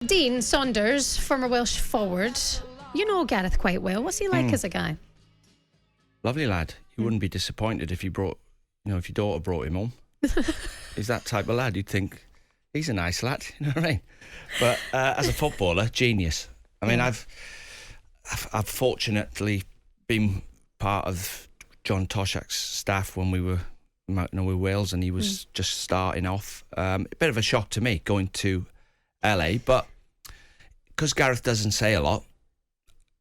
Dean Saunders, former Welsh forward. You know Gareth quite well. What's he like as a guy? Lovely lad. You wouldn't be disappointed if if your daughter brought him home. He's that type of lad. You'd think he's a nice lad. You know what I mean? But as a footballer, genius. I mean, I've fortunately been part of John Toshak's staff when we were with Wales, and he was just starting off. A bit of a shock to me going to LA, but because Gareth doesn't say a lot,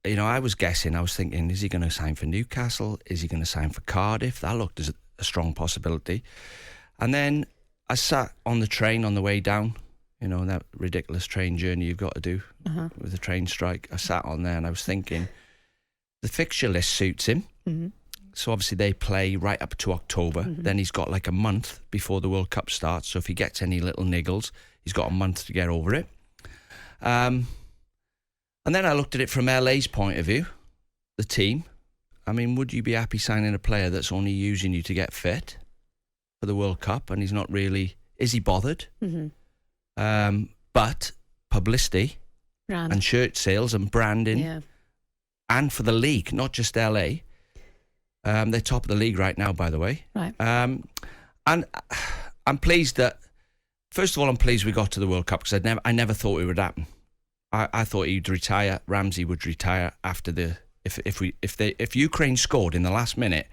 I was guessing. I was thinking, is he going to sign for Newcastle? Is he going to sign for Cardiff? That looked as a strong possibility. And then I sat on the train on the way down, that ridiculous train journey you've got to do with the train strike. I sat on there and I was thinking, the fixture list suits him. So obviously they play right up to October. Then he's got like a month before the World Cup starts. So if he gets any little niggles, he's got a month to get over it. And then I looked at it from LA's point of view, the team. I mean, would you be happy signing a player that's only using you to get fit for the World Cup, and he's not really... Is he bothered? But publicity and shirt sales and branding, and for the league, not just LA. They're top of the league right now, by the way. Right. And I'm pleased that... First of all, I'm pleased we got to the World Cup, because I never thought it would happen. I thought he'd retire. Ramsey would retire after the... If Ukraine scored in the last minute,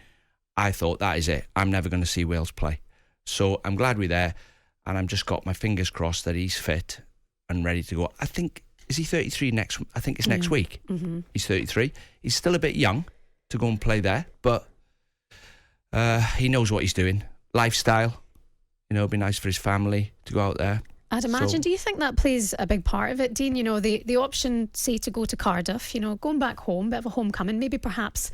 I thought, that is it. I'm never going to see Wales play. So I'm glad we're there, and I've just got my fingers crossed that he's fit and ready to go. I think... Is he 33 next... I think it's next week. He's 33. He's still a bit young to go and play there, but he knows what he's doing. Lifestyle, it'd be nice for his family to go out there. I'd imagine. Do you think that plays a big part of it, Dean? The option, say, to go to Cardiff, going back home, bit of a homecoming, maybe perhaps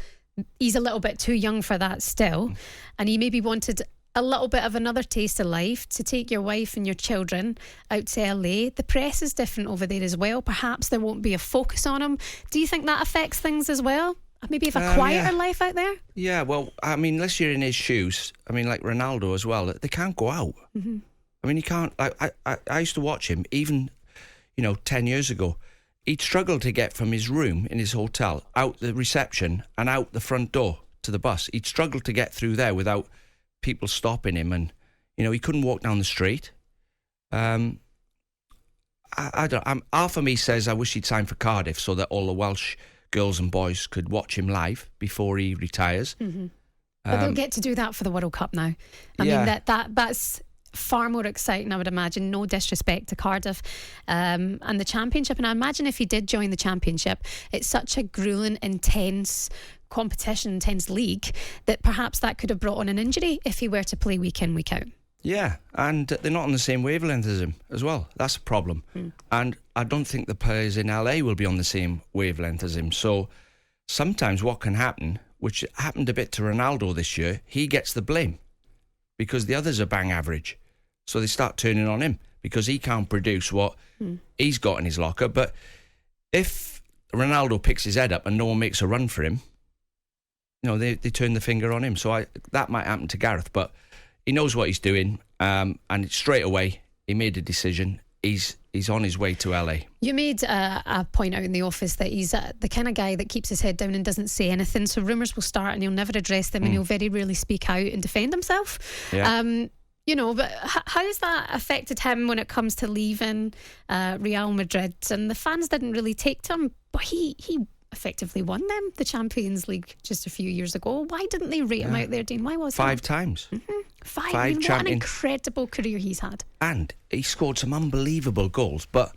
he's a little bit too young for that still, and he maybe wanted a little bit of another taste of life, to take your wife and your children out to LA. The press is different over there as well. Perhaps there won't be a focus on him. Do you think that affects things as well? Maybe have a quieter life out there? Yeah, well, I mean, unless you're in his shoes, I mean, like Ronaldo as well, they can't go out. I mean, you can't... I used to watch him, even, 10 years ago. He'd struggle to get from his room in his hotel, out the reception and out the front door to the bus. He'd struggle to get through there without people stopping him, and, he couldn't walk down the street. I don't... half of me says I wish he'd signed for Cardiff so that all the Welsh girls and boys could watch him live before he retires. But they'll get to do that for the World Cup now. I mean, that's far more exciting, I would imagine. No disrespect to Cardiff and the Championship. And I imagine if he did join the Championship, it's such a grueling, intense competition, intense league, that perhaps that could have brought on an injury if he were to play week in, week out. Yeah, and they're not on the same wavelength as him as well. That's a problem. And I don't think the players in LA will be on the same wavelength as him. So sometimes what can happen, which happened a bit to Ronaldo this year, he gets the blame because the others are bang average. So they start turning on him because he can't produce what he's got in his locker. But if Ronaldo picks his head up and no one makes a run for him, they turn the finger on him. So that might happen to Gareth, but he knows what he's doing, and straight away he made a decision. He's on his way to LA. You made a point out in the office that he's the kind of guy that keeps his head down and doesn't say anything. So rumours will start and he'll never address them, and he'll very rarely speak out and defend himself. But how has that affected him when it comes to leaving Real Madrid? And the fans didn't really take to him, but he effectively won them the Champions League just a few years ago. Why didn't they rate him out there, Dean? Why was that? 5 times. Five. I mean, what an incredible career he's had. And he scored some unbelievable goals, but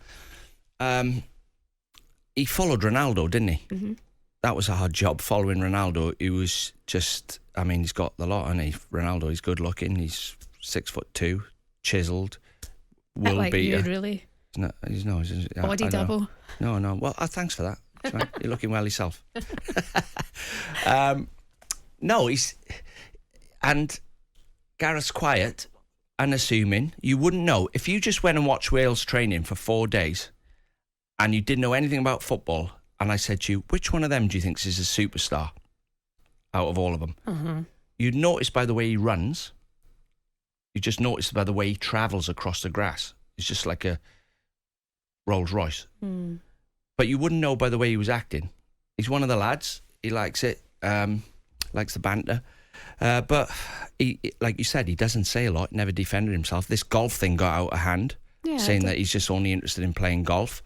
he followed Ronaldo, didn't he? That was a hard job, following Ronaldo. He was just... I mean, he's got the lot, hasn't he? Ronaldo, he's good looking. He's 6'2", chiselled, world like beater. You, really? He's Body double. No. Well, thanks for that. Right. You're looking well yourself. No, and Gareth's quiet, unassuming. You wouldn't know if you just went and watched Wales training for 4 days and you didn't know anything about football, and I said to you, which one of them do you think is a superstar out of all of them? You'd notice by the way he runs. You just notice by the way he travels across the grass. It's just like Rolls Royce. But you wouldn't know by the way he was acting. He's one of the lads. He likes it, likes the banter. But he, like you said, he doesn't say a lot, never defended himself. This golf thing got out of hand, saying that he's just only interested in playing golf.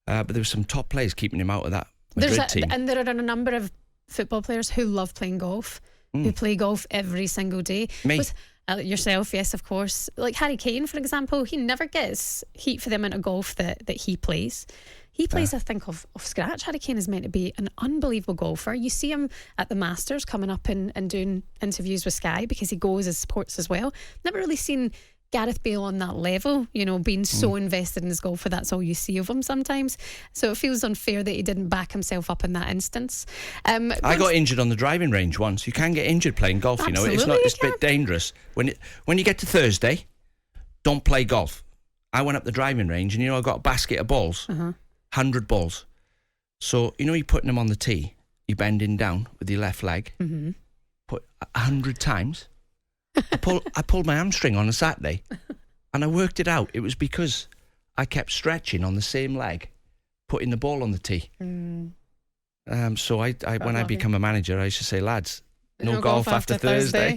But there were some top players keeping him out of that Madrid team. And there are a number of football players who love playing golf, who play golf every single day. Me. Yourself, yes, of course. Like Harry Kane, for example, he never gets heat for the amount of golf that he plays. He plays, I think, off scratch. Harry Kane is meant to be an unbelievable golfer. You see him at the Masters coming up and doing interviews with Sky because he goes as sports as well. Never really seen Gareth Bale on that level, being so invested in his golf, that's all you see of him sometimes. So it feels unfair that he didn't back himself up in that instance. I got injured on the driving range once. You can get injured playing golf, Absolutely, It's a bit dangerous. When you get to Thursday, don't play golf. I went up the driving range and I got a basket of balls, 100 balls. So you're putting them on the tee, you're bending down with your left leg, put 100 times. I pulled my hamstring on a Saturday, and I worked it out. It was because I kept stretching on the same leg, putting the ball on the tee. So when I become a manager, I used to say, lads, no golf after Thursday.